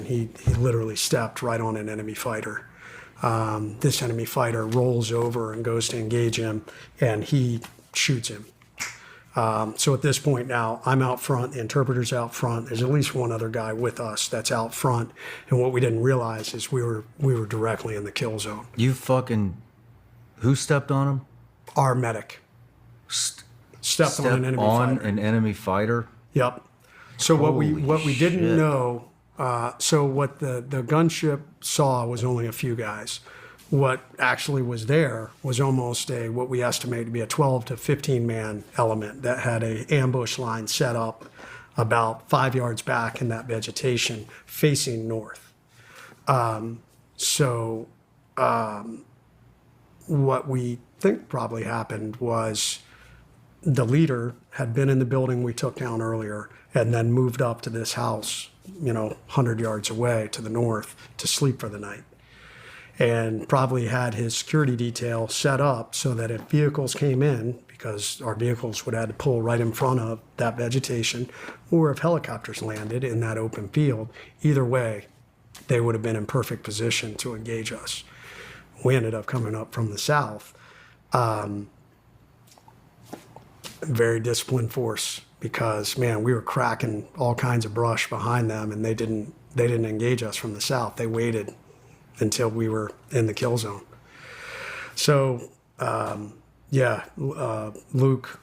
he literally stepped right on an enemy fighter. This enemy fighter rolls over and goes to engage him, and he shoots him. So at this point now, I'm out front, the interpreter's out front. There's at least one other guy with us that's out front. And what we didn't realize is we were directly in the kill zone. Who stepped on him? Our medic. Stepped on an enemy fighter. Yep. So what we didn't know, so what the gunship saw was only a few guys. What actually was there was almost what we estimate to be a 12 to 15 man element that had a ambush line set up about 5 yards back in that vegetation facing north. What we think probably happened was the leader had been in the building we took down earlier and then moved up to this house, 100 yards away to the north to sleep for the night. And probably had his security detail set up so that if vehicles came in, because our vehicles would have to pull right in front of that vegetation, or if helicopters landed in that open field, either way, they would have been in perfect position to engage us. We ended up coming up from the south. Very disciplined force because, man, we were cracking all kinds of brush behind them, and they didn't engage us from the south. They waited until we were in the kill zone. So, Luke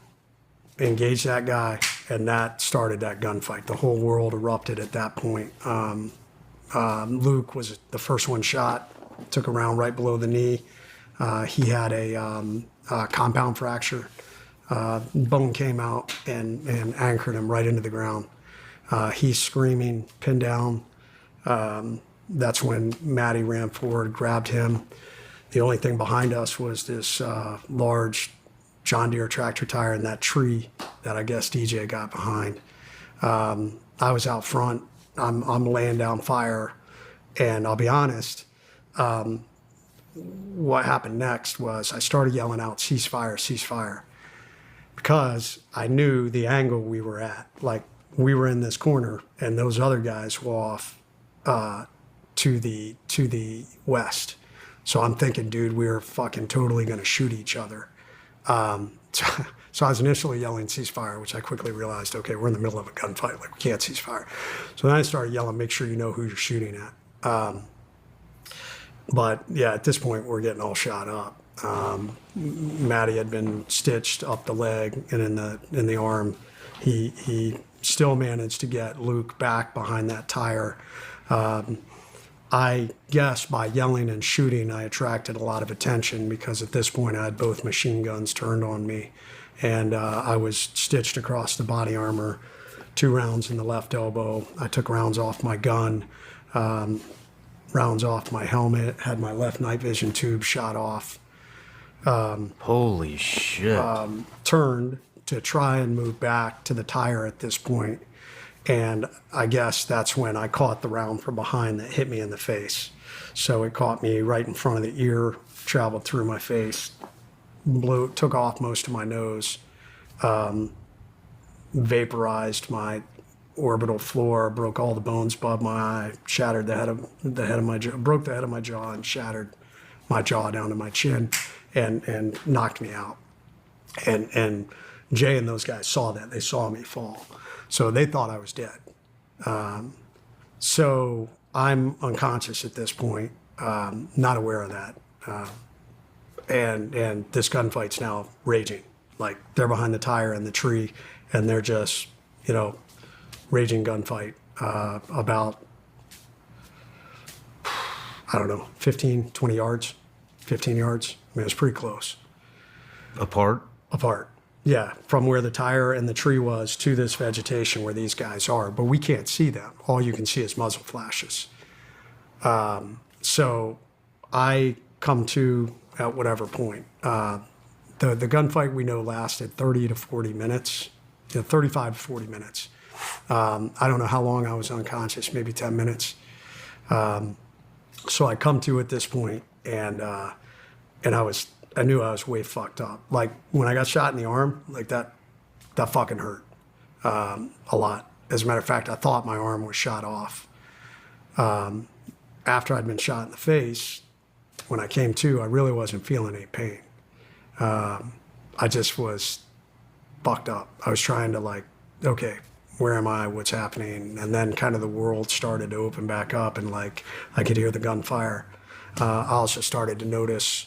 engaged that guy, and that started that gunfight. The whole world erupted at that point. Luke was the first one shot, took a round right below the knee. He had a compound fracture. Bone came out and anchored him right into the ground. He's screaming, pinned down. That's when Maddie ran forward, grabbed him. The only thing behind us was this large John Deere tractor tire in that tree that I guess DJ got behind. I was out front. I'm laying down fire. And I'll be honest, what happened next was I started yelling out, ceasefire, ceasefire, because I knew the angle we were at. Like, we were in this corner, and those other guys were off to the west. So I'm thinking, dude, we're fucking totally going to shoot each other. So I was initially yelling ceasefire, which I quickly realized, okay, we're in the middle of a gunfight. Like, we can't ceasefire. So then I started yelling, make sure you know who you're shooting at. But yeah, at this point, we're getting all shot up. Matty had been stitched up the leg and in the arm. He still managed to get Luke back behind that tire. I guess by yelling and shooting, I attracted a lot of attention because at this point I had both machine guns turned on me, and I was stitched across the body armor, 2 rounds in the left elbow. I took rounds off my gun, rounds off my helmet, had my left night vision tube shot off. Holy shit. Turned to try and move back to the tire at this point. And I guess that's when I caught the round from behind that hit me in the face. So it caught me right in front of the ear, traveled through my face, took off most of my nose, vaporized my orbital floor, broke all the bones above my eye, shattered the head of my jaw, broke the head of my jaw, and shattered my jaw down to my chin, and knocked me out. And Jay and those guys saw that. They saw me fall. So they thought I was dead. So I'm unconscious at this point, not aware of that. And this gunfight's now raging. Like, they're behind the tire in the tree, and they're just, raging gunfight about, I don't know, 15, 20 yards, 15 yards. I mean, it was pretty close. Apart? Apart. Yeah, from where the tire and the tree was to this vegetation where these guys are, but we can't see them. All you can see is muzzle flashes. So I come to at whatever point. The gunfight we know lasted 30 to 40 minutes, 35 to 40 minutes. I don't know how long I was unconscious, maybe 10 minutes. So I come to at this point, and I knew I was way fucked up. Like, when I got shot in the arm, like that fucking hurt a lot. As a matter of fact, I thought my arm was shot off. After I'd been shot in the face, when I came to, I really wasn't feeling any pain. I just was fucked up. I was trying to like, okay, where am I? What's happening? And then kind of the world started to open back up, and like I could hear the gunfire. I also started to notice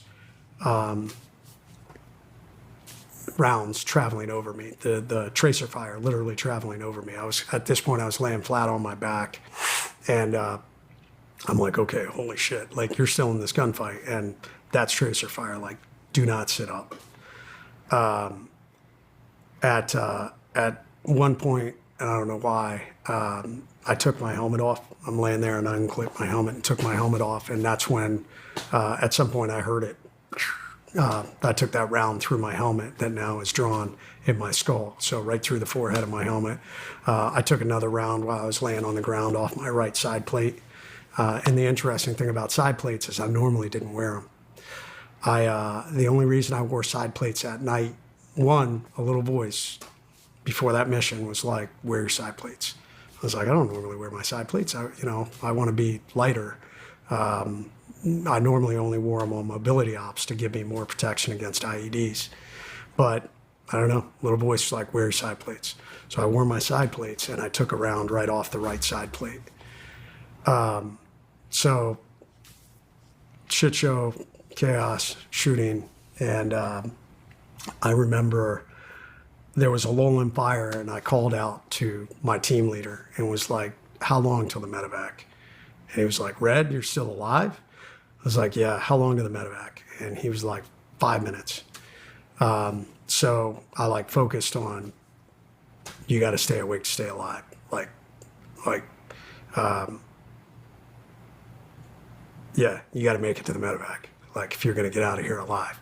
rounds traveling over me, the tracer fire literally traveling over me. I was at this point I was laying flat on my back, and I'm like, okay, holy shit, like you're still in this gunfight, and that's tracer fire. Like, do not sit up. At one point, and I don't know why, I took my helmet off. I'm laying there and I unclipped my helmet and took my helmet off, and that's when at some point I heard it. I took that round through my helmet that now is drawn in my skull, so right through the forehead of my helmet. I took another round while I was laying on the ground off my right side plate. And the interesting thing about side plates is I normally didn't wear them. The only reason I wore side plates at night, one, a little voice before that mission was like, wear your side plates. I was like, I don't normally wear my side plates. I want to be lighter. I normally only wore them on mobility ops to give me more protection against IEDs. But I don't know, little voice was like, wear your side plates. So I wore my side plates and I took a round right off the right side plate. So shit show, chaos, shooting. And I remember there was a lull in fire, and I called out to my team leader and was like, how long till the medevac? And he was like, Red, you're still alive? I was like, yeah, how long to the medevac? And he was like, 5 minutes. So I like focused on, you got to stay awake to stay alive. Yeah, you got to make it to the medevac. Like, if you're going to get out of here alive.